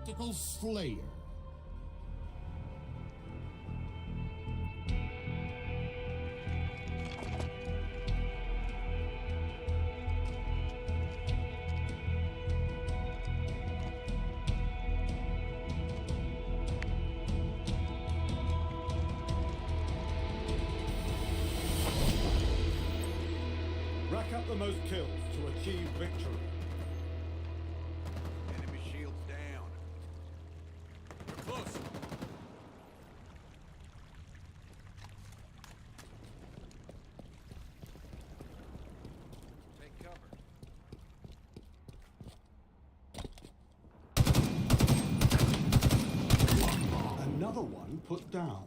tactical slayer. Rack up the most kills to achieve victory. Enemy shields down. We're close. Take cover. Another one put down. Down.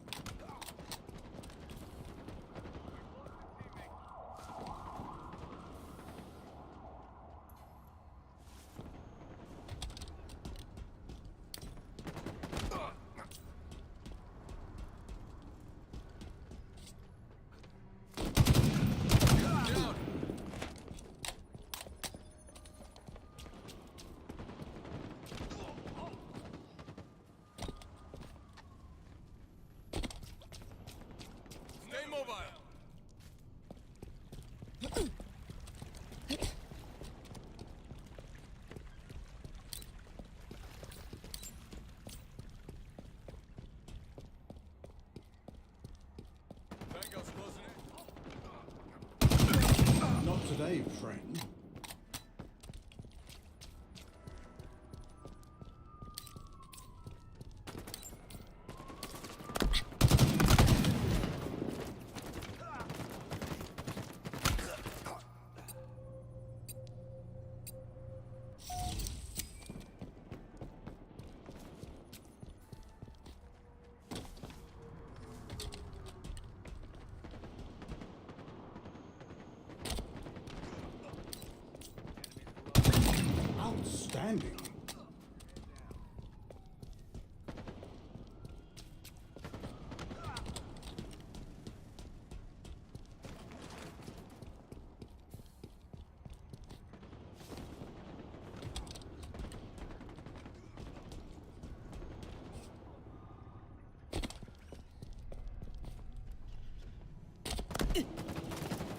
Stay mobile. Tango's closing in. Not today, friend. Outstanding.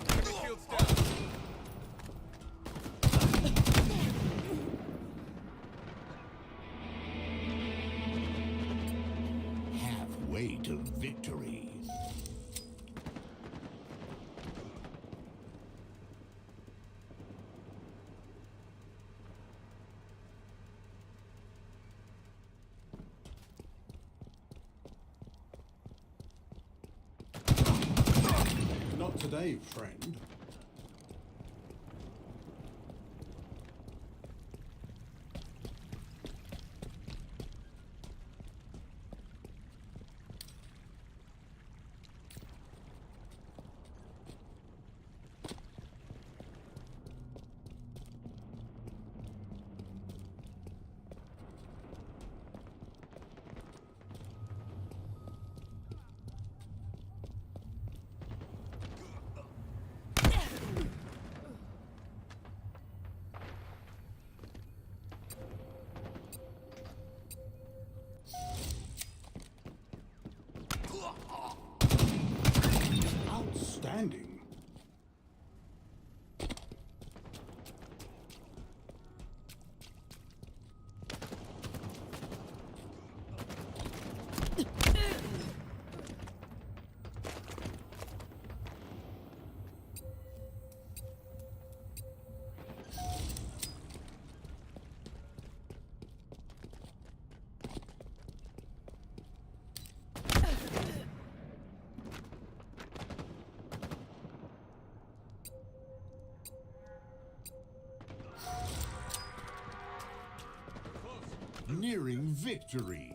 Enemy shields down. Halfway to victory. Not today, friend. Outstanding. Nearing victory.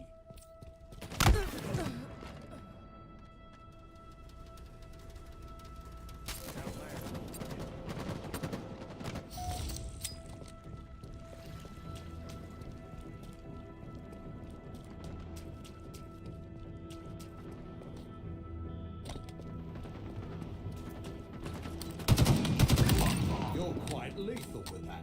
You're quite lethal with that.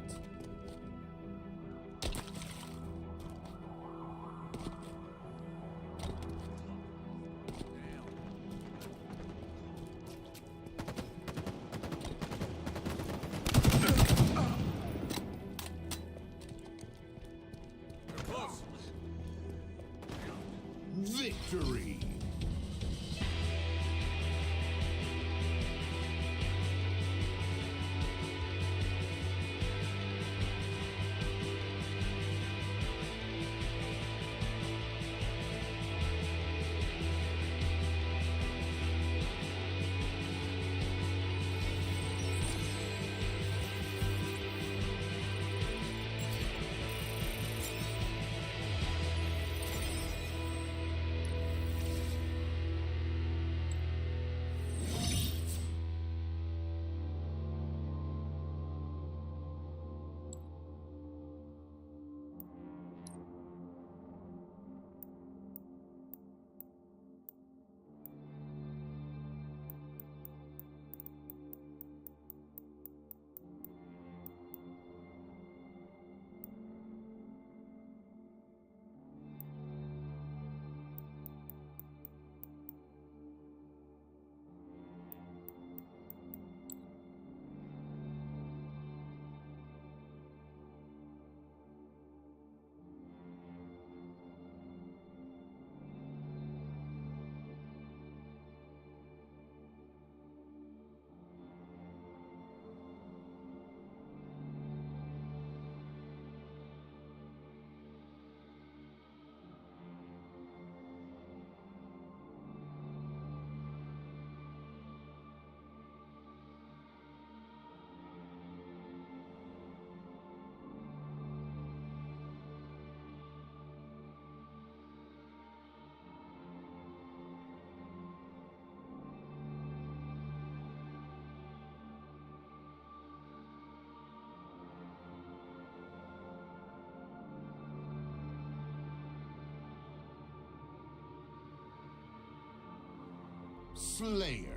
Slayer.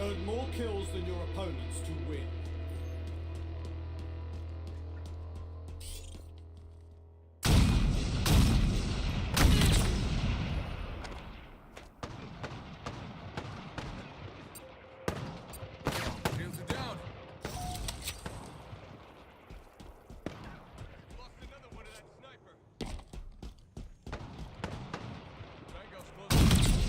Earn more kills than your opponents to win. Shields are down. Lost another one of that sniper. Tango's closing in.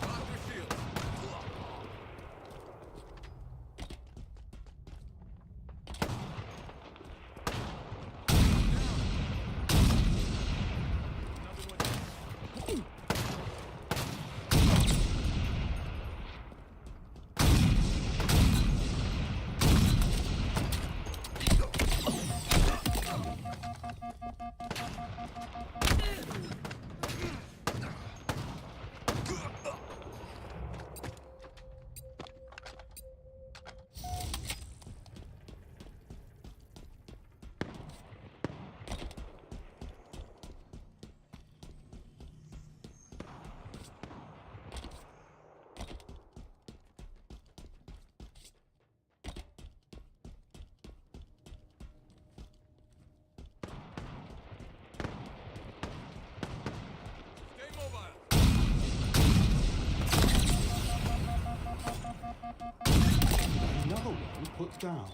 Pop their shields. Stay mobile. Another one put down.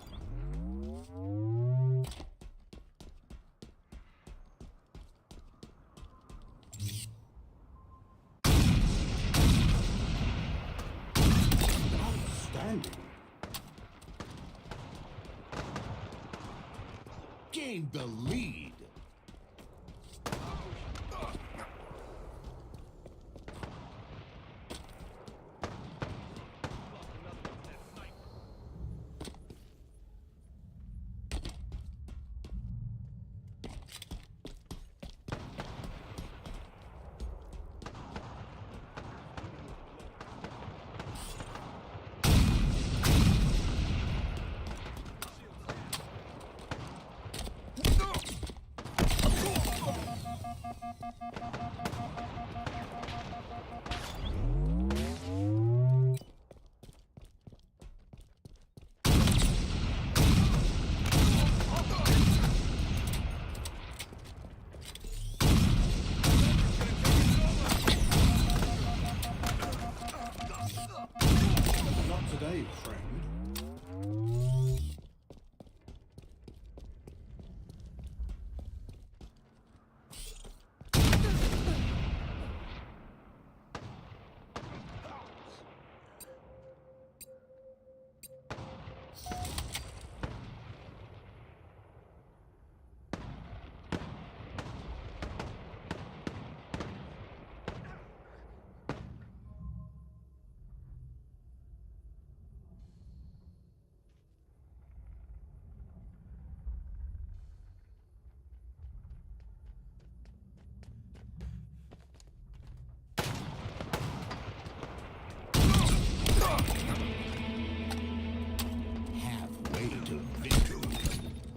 Outstanding. Gained the lead.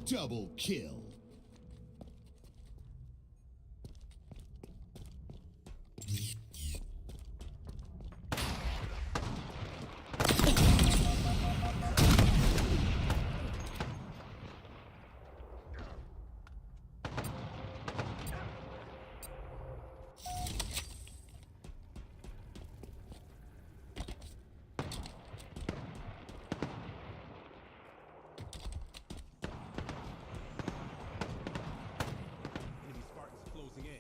Double kill. Enemy Spartans closing in.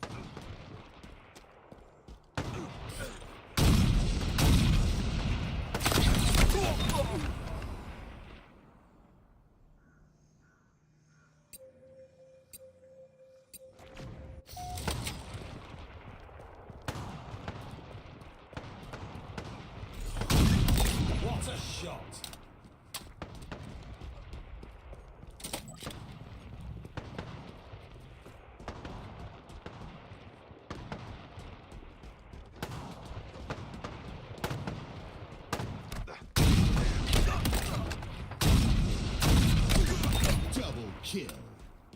What a shot! Double kill.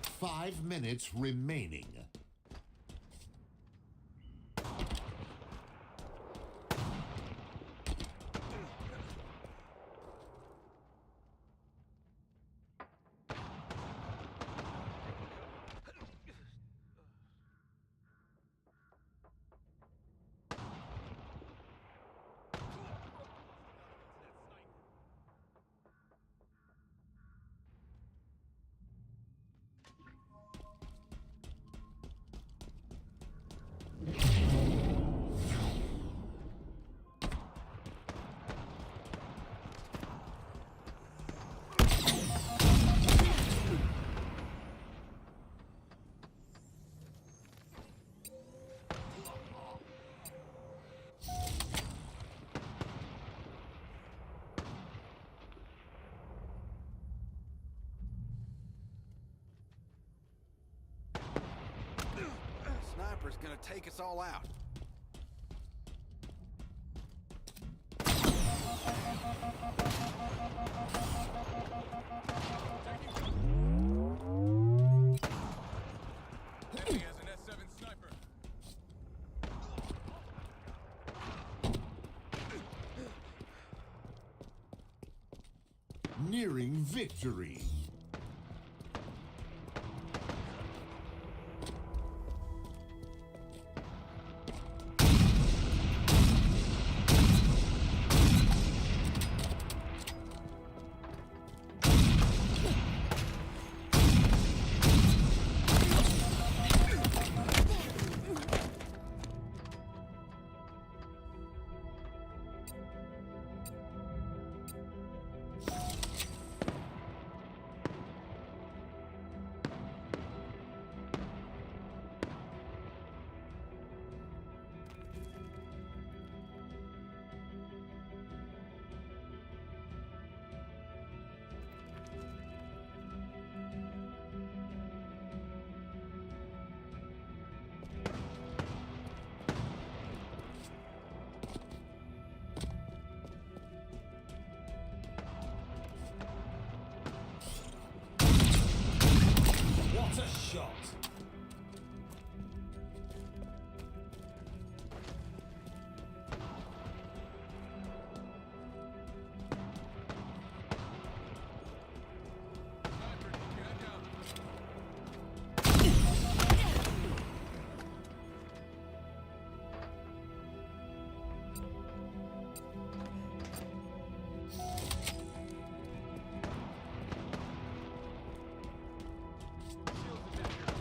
5 minutes remaining. Sniper's gonna take us all out. Enemy has an S7 sniper. Nearing victory. What a shot! Sniper, get down. Shields a bit here.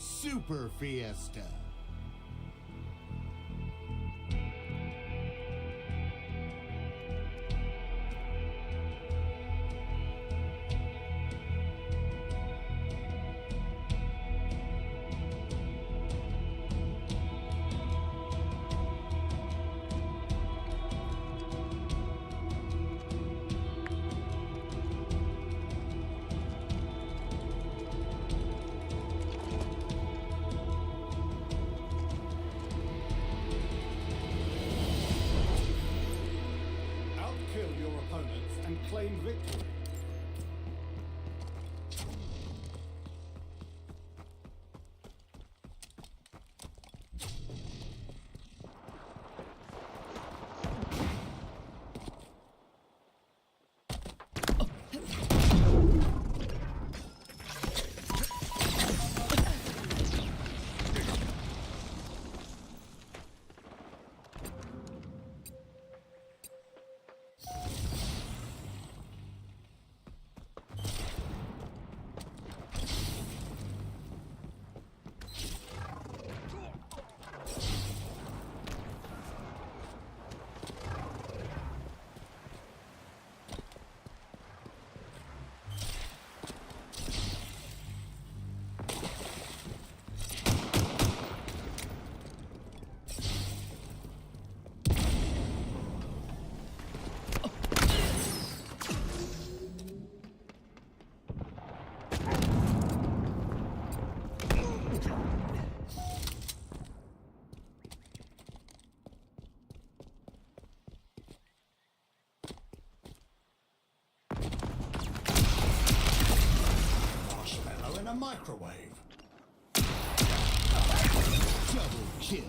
Super Fiesta. Outkill your opponents and claim victory. Marshmallow in a microwave. Double kill.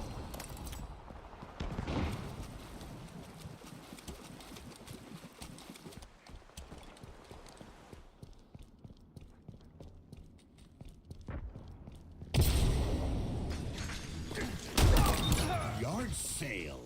Yard sale.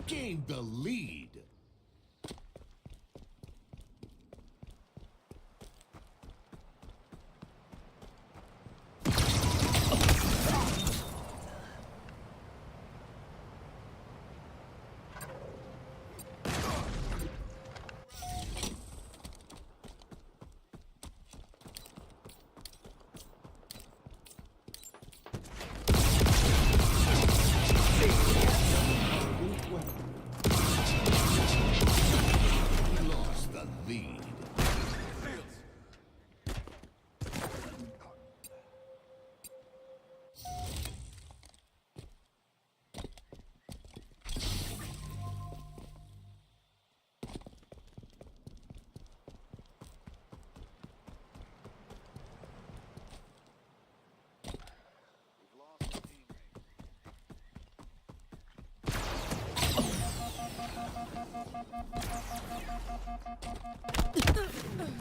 Gained the lead. Lost the lead. Fields. We've lost a teammate. Closing in.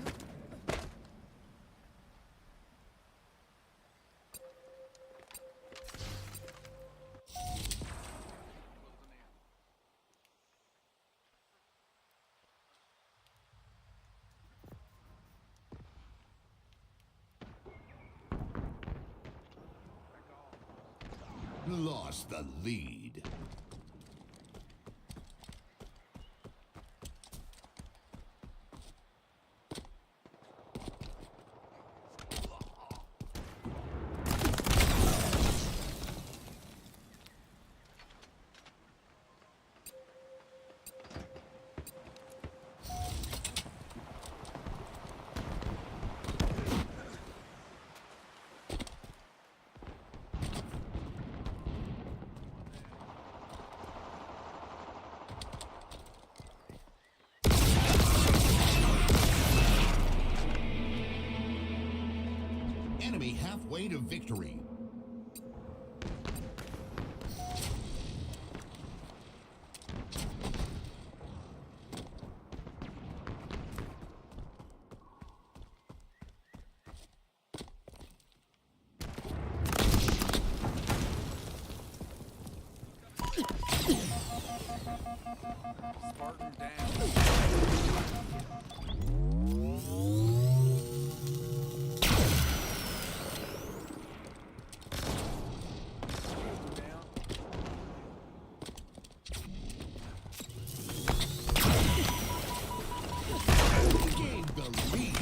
Lost the lead. Enemy halfway to victory. Spartan down. Down. Gained the lead.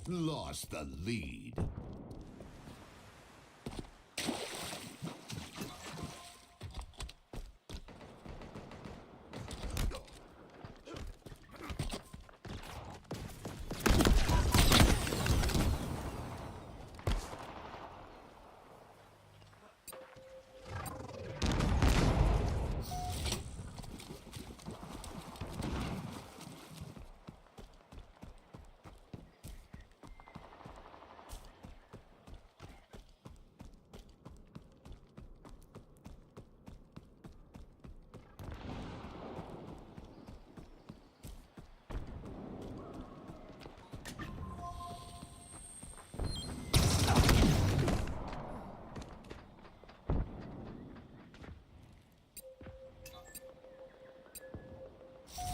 Lost the lead.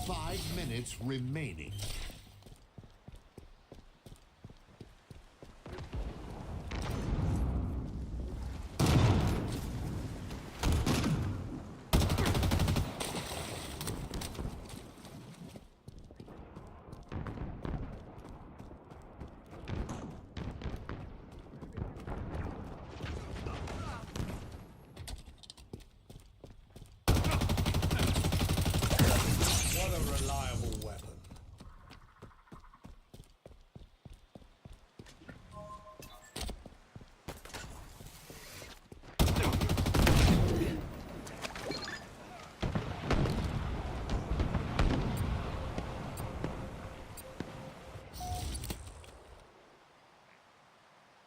Five minutes remaining. What a reliable weapon.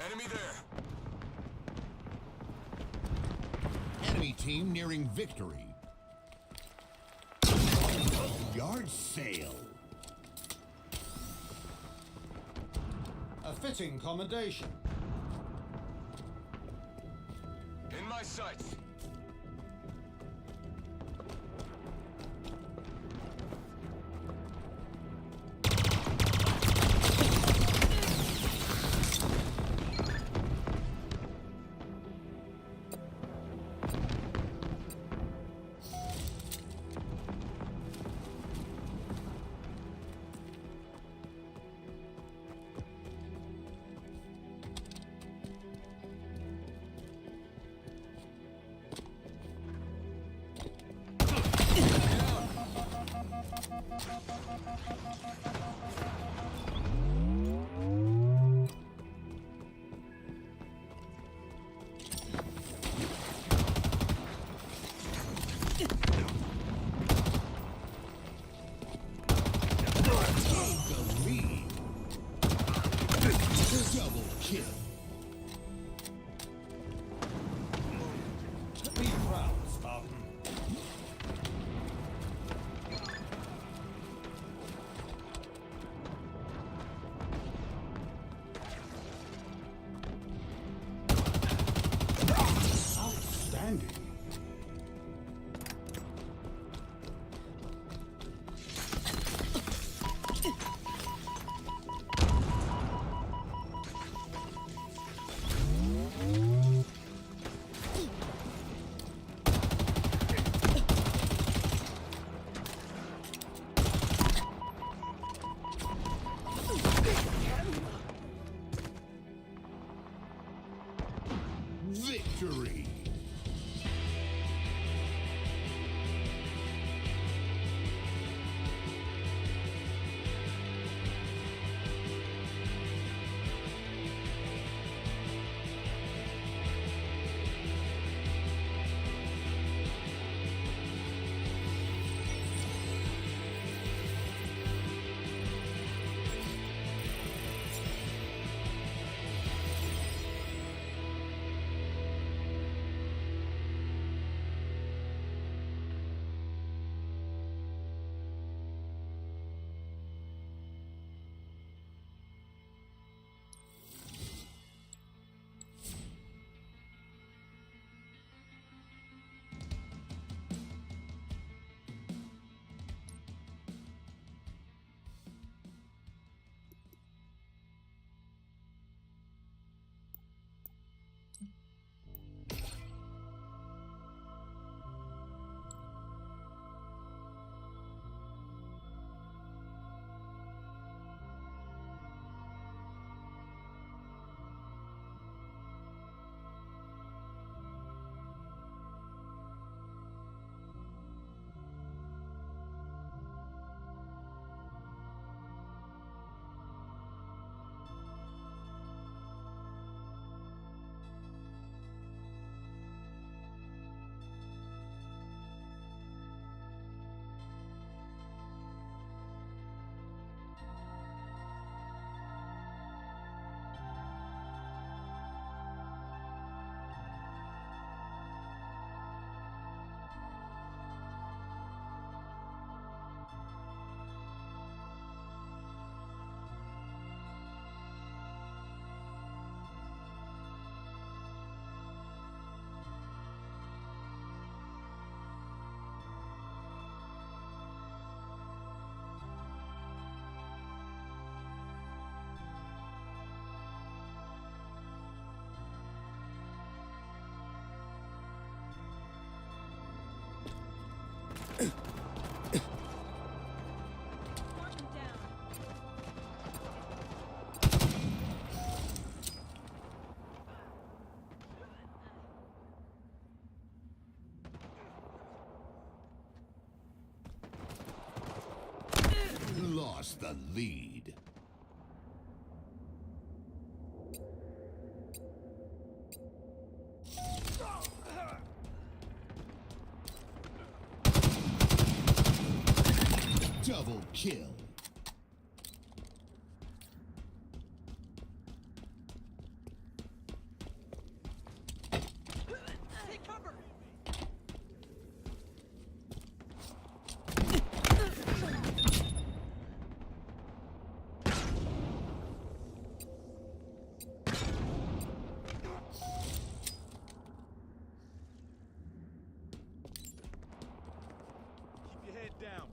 Enemy there. Enemy team nearing victory. Yard sale. A fitting commendation. In my sights. The lead. Double kill. Be proud, Spartan. Outstanding. victory. Spartan down. Lost the lead. Double kill. Take cover. Keep your head down.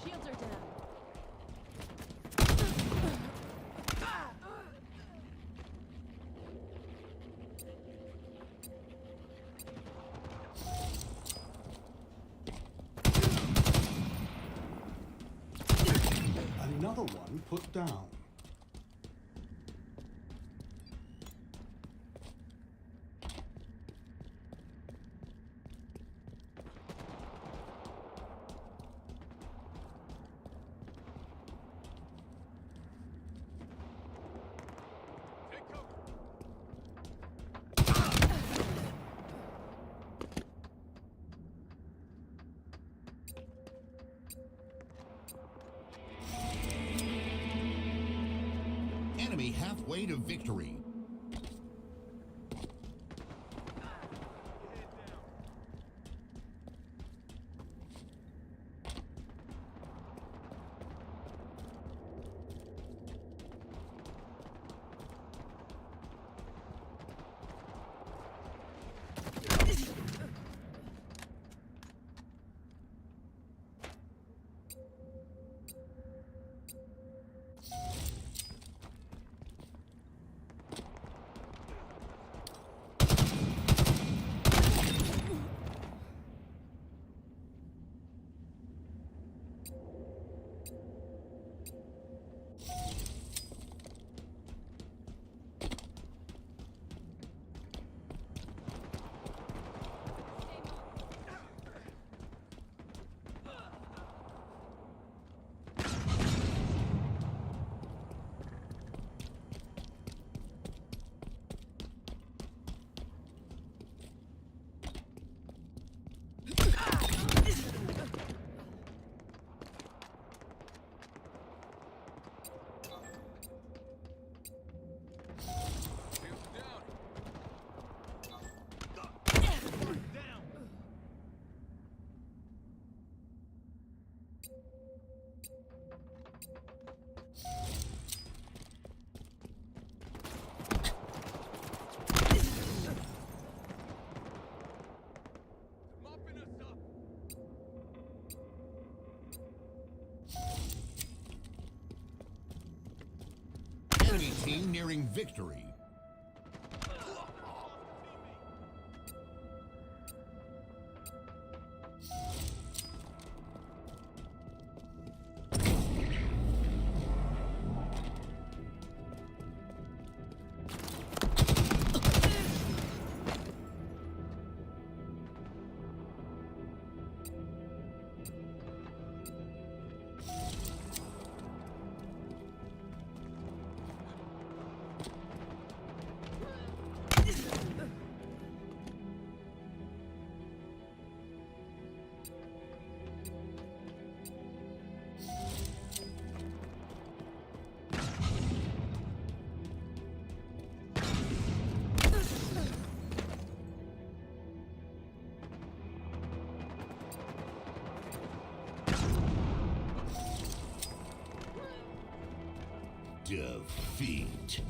Shields are down. Another one put down. halfway to victory. Enemy team nearing victory. Defeat.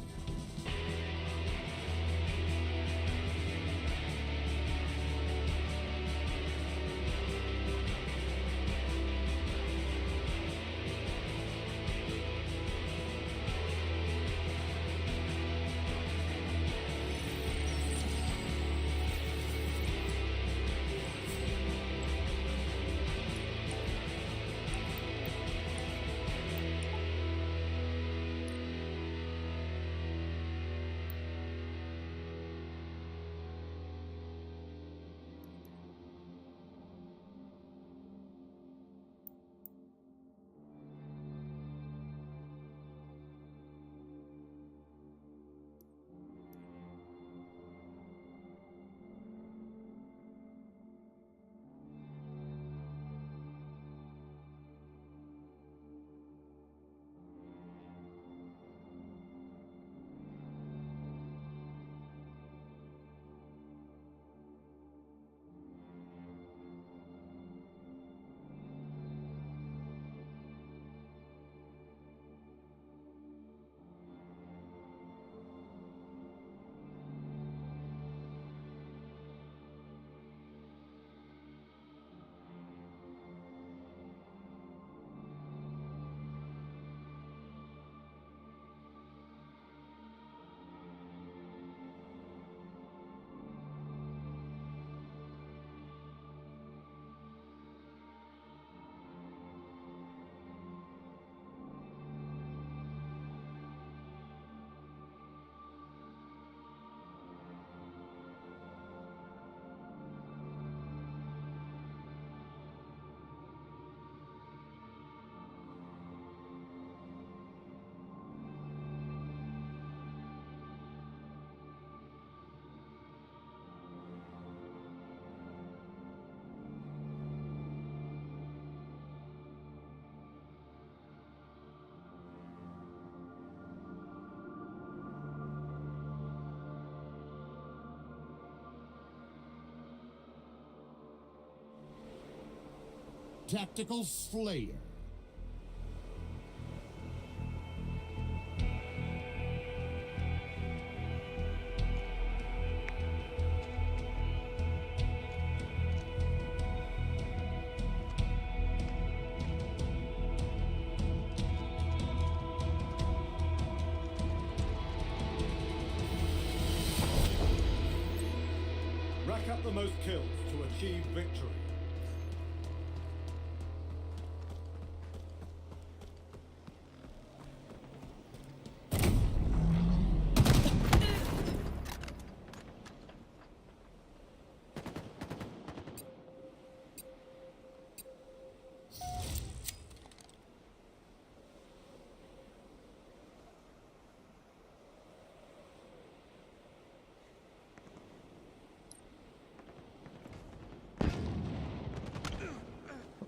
Tactical Slayer. Rack up the most kills to achieve victory.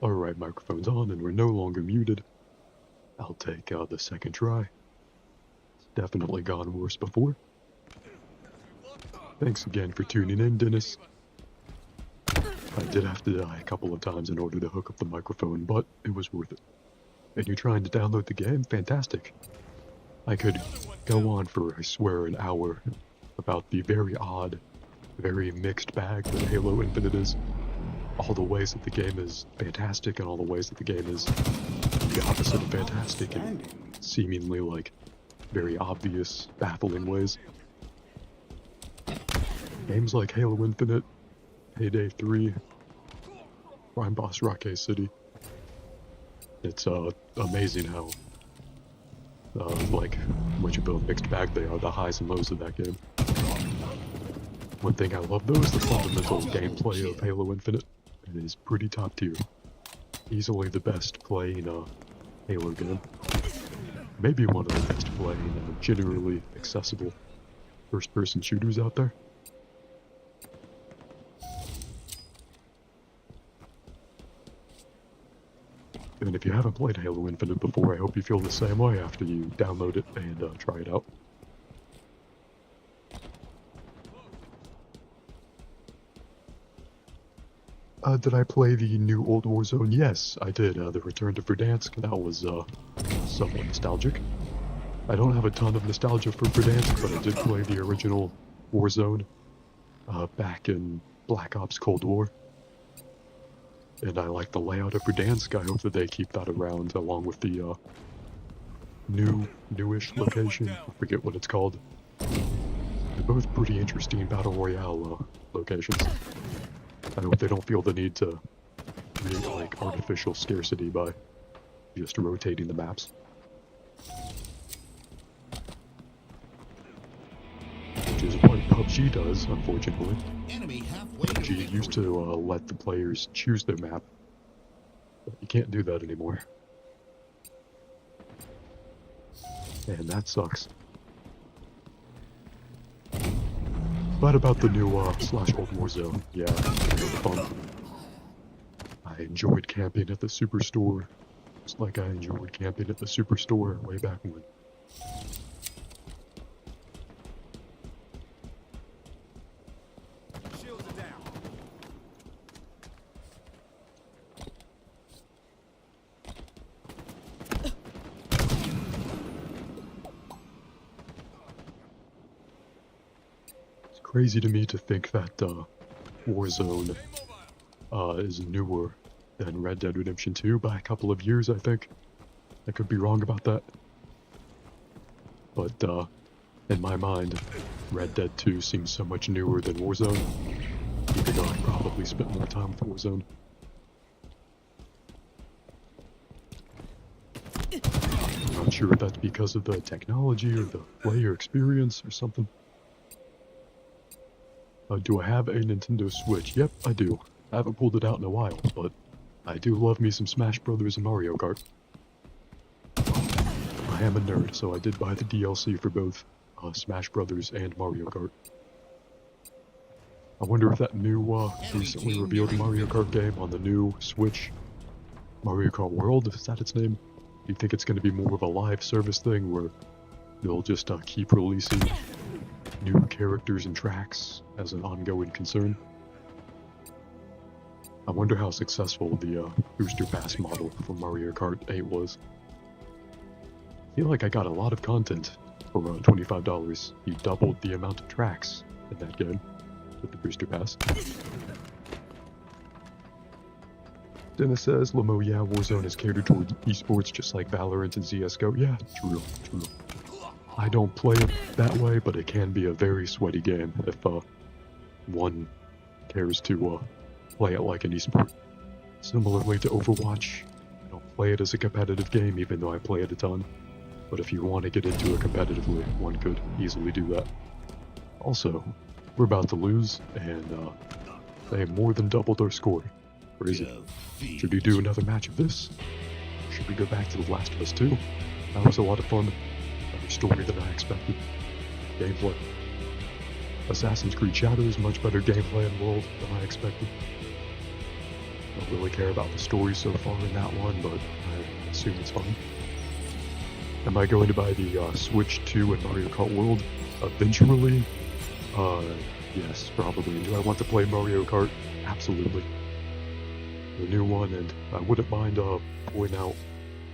Alright, microphone's on and we're no longer muted. I'll take the second try. It's definitely gone worse before. Thanks again for tuning in, Dennis. I did have to die a couple of times in order to hook up the microphone, but it was worth it. And you're trying to download the game? Fantastic. I could go on for, I swear, an hour about the very odd, very mixed bag that Halo Infinite is. All the ways that the game is fantastic and all the ways that the game is the opposite of fantastic in seemingly, like, very obvious, baffling ways. Games like Halo Infinite, Payday 3, Crime Boss Rocket City. It's amazing how, like, much of a mixed bag they are, the highs and lows of that game. One thing I love though is the fundamental gameplay of Halo Infinite. It is pretty top tier. Easily the best play in a Halo game. Maybe one of the best play in generally accessible first-person shooters out there. And if you haven't played Halo Infinite before, I hope you feel the same way after you download it and try it out. Did I play the new Old Warzone? Yes, I did. The Return to Verdansk. That was somewhat nostalgic. I don't have a ton of nostalgia for Verdansk, but I did play the original Warzone back in Black Ops Cold War. And I like the layout of Verdansk. I hope that they keep that around along with the newish location. I forget what it's called. They're both pretty interesting Battle Royale locations. I hope they don't feel the need to create, like, artificial scarcity by just rotating the maps. Which is what PUBG does, unfortunately. Enemy halfway to PUBG victory. used to let the players choose their map, but you can't do that anymore. And that sucks. But about the new slash old Warzone, yeah, it was fun. I enjoyed camping at the Superstore, just like I enjoyed camping at the Superstore way back when. Shields are down. It's crazy to me to think that Warzone is newer than Red Dead Redemption 2 by a couple of years, I think. I could be wrong about that. But in my mind, Red Dead 2 seems so much newer than Warzone, even though I probably spent more time with Warzone. I'm not sure if that's because of the technology or the player experience or something. Do I have a Nintendo Switch? Yep, I do. I haven't pulled it out in a while, but I do love me some Smash Brothers and Mario Kart. I am a nerd, so I did buy the DLC for both Smash Brothers and Mario Kart. I wonder if that new, recently revealed Mario Kart game on the new Switch, Mario Kart World, is that its name? Do you think it's going to be more of a live service thing where they'll just keep releasing new characters and tracks as an ongoing concern? I wonder how successful the booster pass model for Mario Kart 8 was. I feel like I got a lot of content for $25. You doubled the amount of tracks in that game with the booster pass. Dennis says, Lamo, yeah, Warzone is catered toward esports just like Valorant and CSGO. Yeah, true. I don't play it that way, but it can be a very sweaty game if one cares to play it like an esport. Similarly to Overwatch, I don't play it as a competitive game, even though I play it a ton. But if you want to get into it competitively, one could easily do that. Also, we're about to lose, and they have more than doubled our score. Crazy. Should we do another match of this? Should we go back to The Last of Us 2? That was a lot of fun. Better story than I expected. Gameplay. Assassin's Creed Shadows, much better gameplay and world than I expected. Don't really care about the story so far in that one, but I assume it's fine. Am I going to buy the Switch 2 and Mario Kart World eventually? Yes, probably. Do I want to play Mario Kart? Absolutely. The new one, and I wouldn't mind pointing out,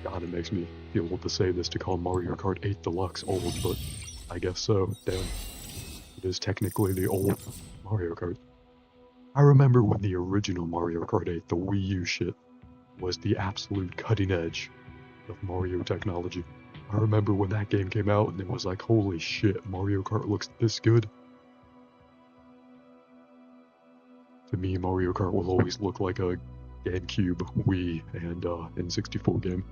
God, it makes me feel old to say this, to call Mario Kart 8 Deluxe old, but I guess so. Damn. It is technically the old Mario Kart. I remember when the original Mario Kart 8, the Wii U shit, was the absolute cutting edge of Mario technology. I remember when that game came out and it was like, holy shit, Mario Kart looks this good. To me, Mario Kart will always look like a GameCube, Wii, and N64 game.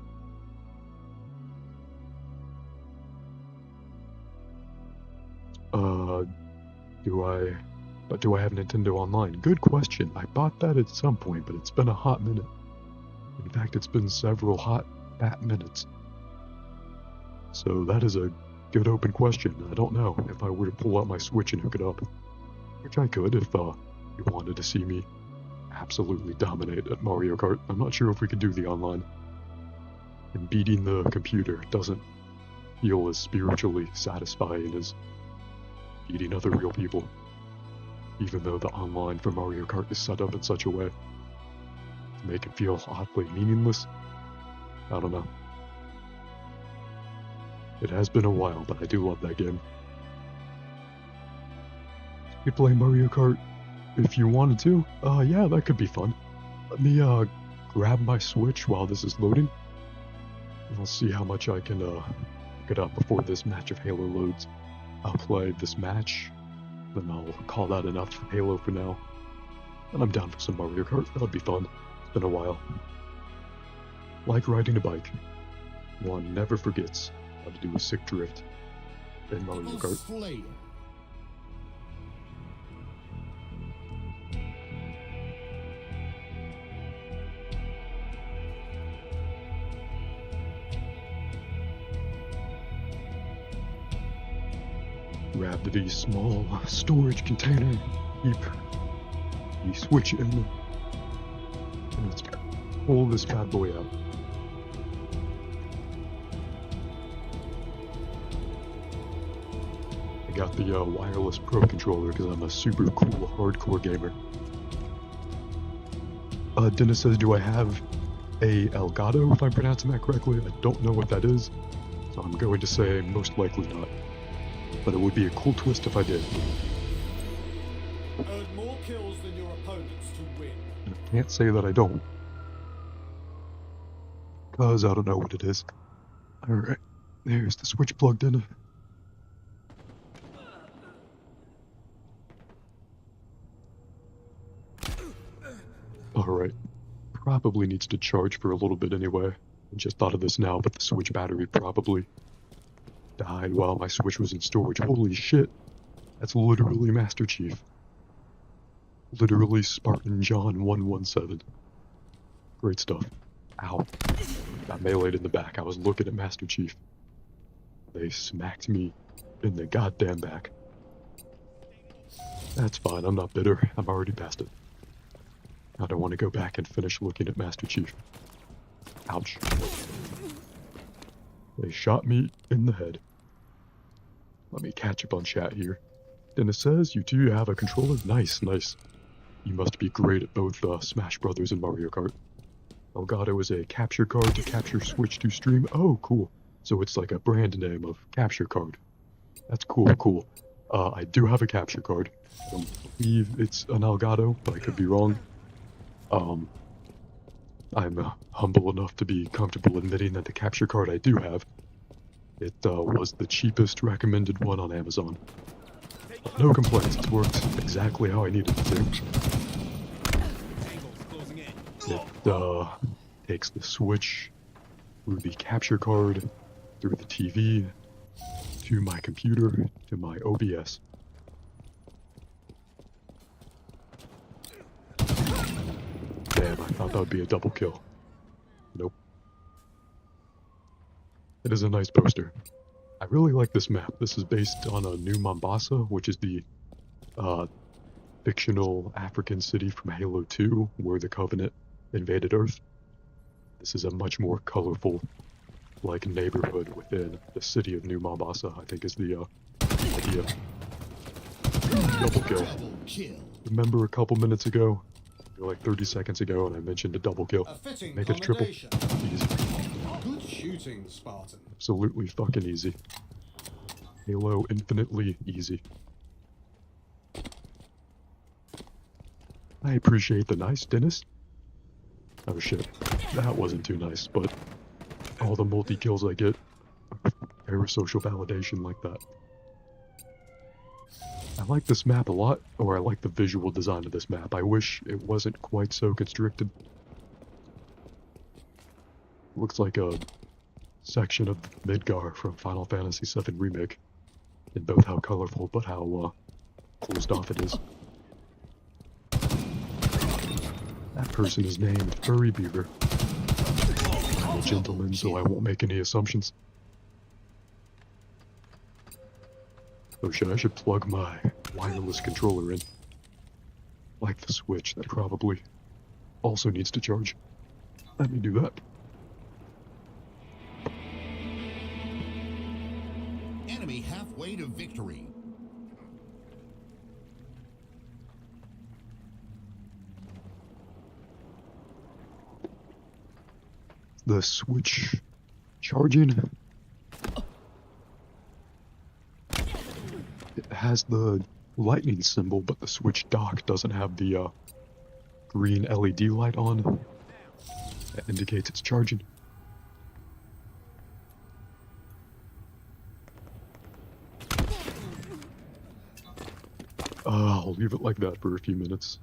Do I have Nintendo Online? Good question. I bought that at some point, but it's been a hot minute. In fact, it's been several hot, fat minutes. So that is a good open question. I don't know if I were to pull out my Switch and hook it up. Which I could if you wanted to see me absolutely dominate at Mario Kart. I'm not sure if we could do the online. And beating the computer doesn't feel as spiritually satisfying as beating other real people. Even though the online for Mario Kart is set up in such a way to make it feel oddly meaningless. I don't know. It has been a while, but I do love that game. You could play Mario Kart if you wanted to. Yeah, that could be fun. Let me grab my Switch while this is loading. And I'll see how much I can pick it up before this match of Halo loads. I'll play this match, then I'll call that enough for Halo for now. And I'm down for some Mario Kart. That would be fun. It's been a while. Like riding a bike, one never forgets how to do a sick drift in Mario Kart. Slayer. Grab the small storage container, keep the Switch in, and let's pull this bad boy out. I got the wireless Pro Controller because I'm a super cool hardcore gamer. Dennis says, do I have a Elgato, if I'm pronouncing that correctly? I don't know what that is, so I'm going to say most likely not. But it would be a cool twist if I did. Earn more kills than your opponents to win. I can't say that I don't. Because I don't know what it is. Alright, there's the Switch plugged in. Alright. Probably needs to charge for a little bit anyway. I just thought of this now, but the Switch battery probably died while my Switch was in storage. Holy shit. That's literally Master Chief. Literally Spartan John 117. Great stuff. Ow. Got meleeed in the back. I was looking at Master Chief. They smacked me in the goddamn back. That's fine. I'm not bitter. I'm already past it. I don't want to go back and finish looking at Master Chief. Ouch. They shot me in the head. Let me catch up on chat here. Dennis says, you two have a controller? Nice, nice. You must be great at both Smash Brothers and Mario Kart. Elgato is a capture card to capture Switch to stream. Oh, cool. So it's like a brand name of capture card. That's cool. I do have a capture card. I don't believe it's an Elgato, but I could be wrong. I'm humble enough to be comfortable admitting that the capture card I do have, it was the cheapest recommended one on Amazon. No complaints, it's worked exactly how I needed it to. It takes the Switch through the capture card, through the TV, to my computer, to my OBS. Damn, I thought that would be a double kill. Nope. It is a nice poster. I really like this map. This is based on a New Mombasa, which is the fictional African city from Halo 2, where the Covenant invaded Earth. This is a much more colorful, like, neighborhood within the city of New Mombasa, I think is the idea. Double kill. Double kill. Remember a couple minutes ago, like 30 seconds ago, and I mentioned a double kill. A fitting Make it triple. commendation. Easy. Good shooting, Spartan. Absolutely fucking easy. Halo infinitely easy. I appreciate the nice, Dennis. Oh shit, that wasn't too nice, but all the multi-kills I get, parasocial validation like that. I like this map a lot, or I like the visual design of this map. I wish it wasn't quite so constricted. Looks like a section of Midgar from Final Fantasy VII Remake, in both how colorful but how closed off it is. That person is named Furry Beaver. I'm a gentleman, so I won't make any assumptions. Oh shit, I should plug my wireless controller in. Like the Switch, that probably also needs to charge. Let me do that. Enemy halfway to victory. The Switch charging. It has the lightning symbol, but the Switch dock doesn't have the green LED light on. That indicates it's charging. I'll leave it like that for a few minutes.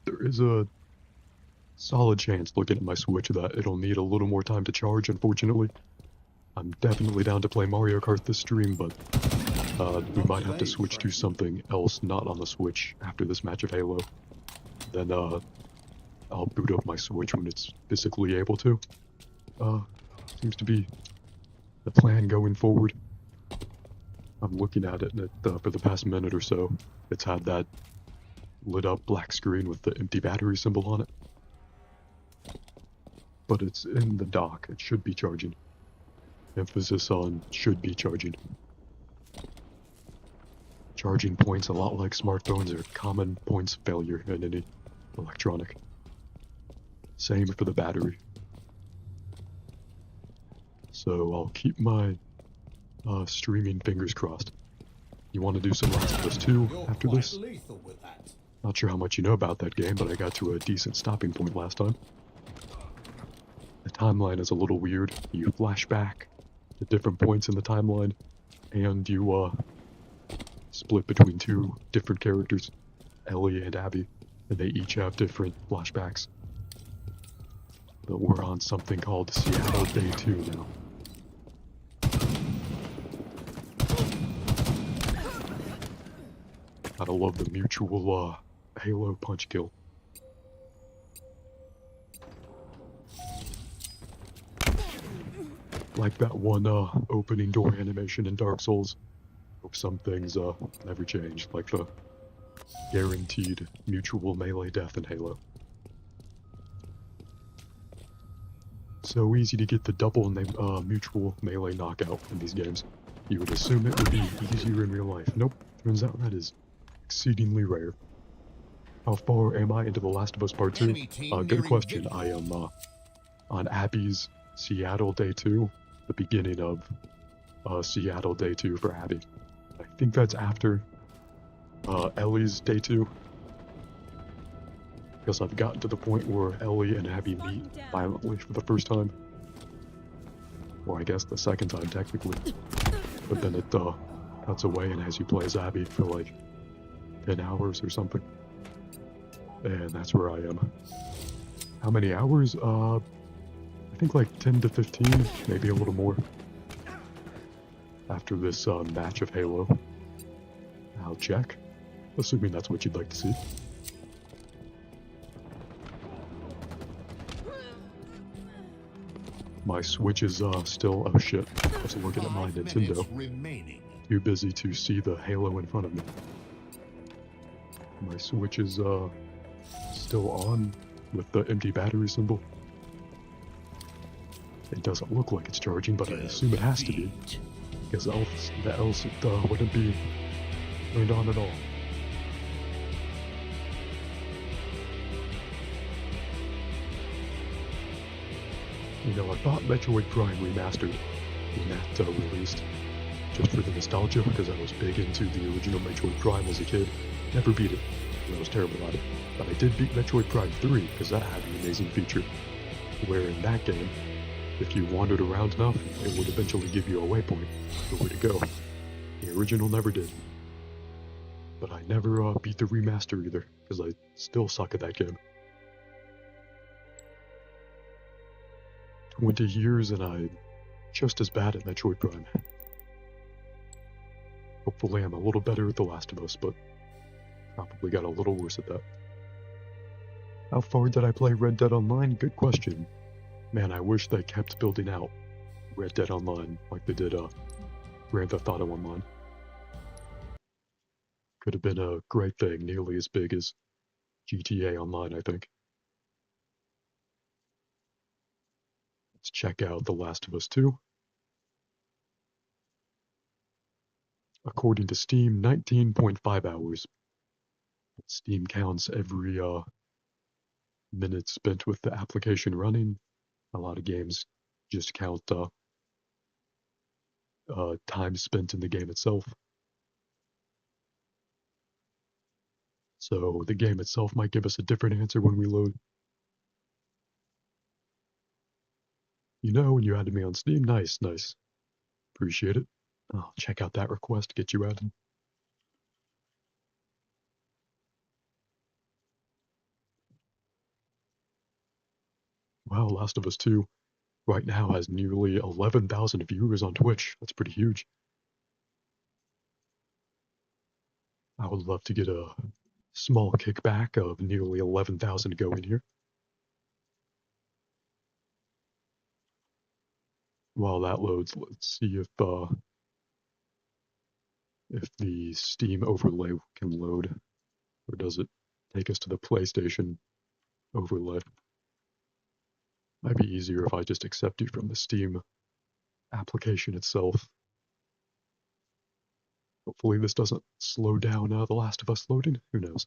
There is a solid chance, looking at my Switch, that it'll need a little more time to charge, unfortunately. I'm definitely down to play Mario Kart this stream, but we might have to switch to something else not on the Switch after this match of Halo. Then I'll boot up my Switch when it's physically able to. Seems to be the plan going forward. I'm looking at it, and for the past minute or so, it's had that lit up black screen with the empty battery symbol on it. But it's in the dock. It should be charging. Emphasis on should be charging. Charging points, a lot like smartphones, are common points of failure in any electronic. Same for the battery. So I'll keep my streaming fingers crossed. You want to do some Last of Us 2 You're after quite this? lethal with that. Not sure how much you know about that game, but I got to a decent stopping point last time. The timeline is a little weird. You flash back to different points in the timeline, and you split between two different characters, Ellie and Abby, and they each have different flashbacks. But we're on something called Seattle Day 2 now. Gotta love the mutual Halo punch kill. Like that one opening door animation in Dark Souls. Hope some things never change, like the guaranteed mutual melee death in Halo. So easy to get the double mutual melee knockout in these games. You would assume it would be easier in real life. Nope, turns out that is exceedingly rare. How far am I into The Last of Us Part 2? Enemy team Good nearing question. victory. I am on Abby's Seattle Day 2, the beginning of Seattle Day 2 for Abby. I think that's after Ellie's Day 2. Because I've gotten to the point where Ellie and Abby meet violently for the first time. Or I guess the second time, technically. But then it cuts away and has you play as Abby for like 10 hours or something. And that's where I am. How many hours? I think like 10 to 15, maybe a little more. After this match of Halo. I'll check. Assuming that's what you'd like to see. My Switch is still, oh shit, I was looking at my 5 Nintendo. minutes remaining. Too busy to see the Halo in front of me. My Switch is still on with the empty battery symbol. It doesn't look like it's charging, but I assume it has to be, because else it wouldn't be turned on at all. You know, I thought Metroid Prime Remastered when that released, just for the nostalgia, because I was big into the original Metroid Prime as a kid. Never beat it, and I was terrible at it. But I did beat Metroid Prime 3, because that had an amazing feature, where in that game, if you wandered around enough, it would eventually give you a waypoint for where to go. The original never did. But I never beat the remaster either, because I still suck at that game. 20 years and I'm just as bad at Metroid Prime. Hopefully I'm a little better at The Last of Us, but probably got a little worse at that. How far did I play Red Dead Online? Good question. Man, I wish they kept building out Red Dead Online like they did Grand Theft Auto Online. Could have been a great thing, nearly as big as GTA Online, I think. Let's check out The Last of Us 2. According to Steam, 19.5 hours. Steam counts every minute spent with the application running. A lot of games just count time spent in the game itself. So the game itself might give us a different answer when we load. You know, when you added me on Steam, nice. Appreciate it. I'll check out that request, get you added. Wow, Last of Us 2 right now has nearly 11,000 viewers on Twitch. That's pretty huge. I would love to get a small kickback of nearly 11,000 going here. While that loads, let's see if the Steam overlay can load, or does it take us to the PlayStation overlay? Might be easier if I just accept it from the Steam application itself. Hopefully this doesn't slow down The Last of Us loading. Who knows?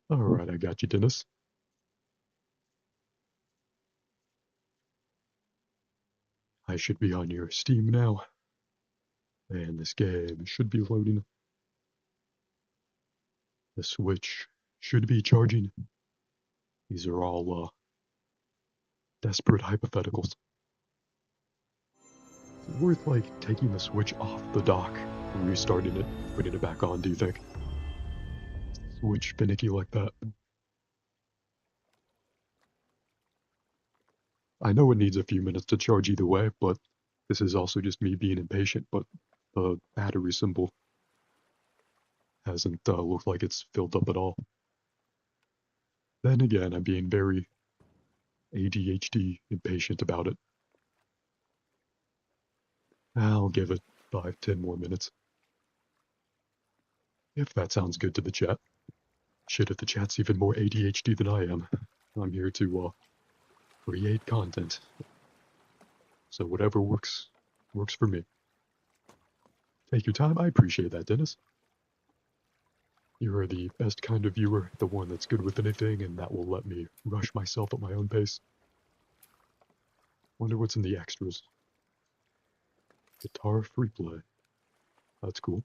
Alright, I got you, Dennis. I should be on your Steam now. And this game should be loading. The Switch should be charging. These are all desperate hypotheticals. Is it worth like taking the Switch off the dock and restarting it, putting it back on, do you think? Is the Switch finicky like that? I know it needs a few minutes to charge either way, but this is also just me being impatient, but the battery symbol hasn't looked like it's filled up at all. Then again, I'm being very ADHD impatient about it. I'll give it 5-10 more minutes. If that sounds good to the chat. Shit, if the chat's even more ADHD than I am. I'm here to, create content. So whatever works for me. Take your time, I appreciate that, Dennis. You're the best kind of viewer, the one that's good with anything, and that will let me rush myself at my own pace. Wonder what's in the extras. Guitar free play. That's cool.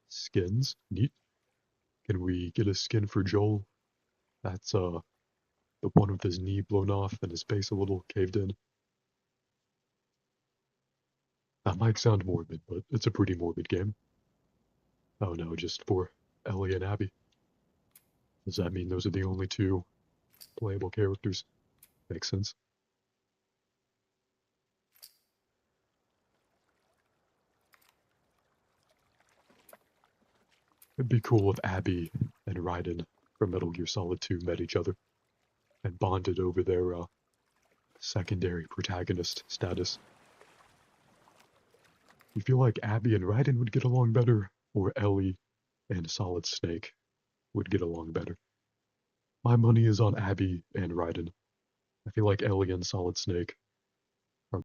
Skins, neat. Can we get a skin for Joel? That's, the one with his knee blown off and his face a little caved in. That might sound morbid, but it's a pretty morbid game. Oh no, just for Ellie and Abby. Does that mean those are the only two playable characters? Makes sense. It'd be cool if Abby and Raiden from Metal Gear Solid 2 met each other and bonded over their secondary protagonist status. You feel like Abby and Raiden would get along better, or Ellie and Solid Snake would get along better? My money is on Abby and Raiden. I feel like Ellie and Solid Snake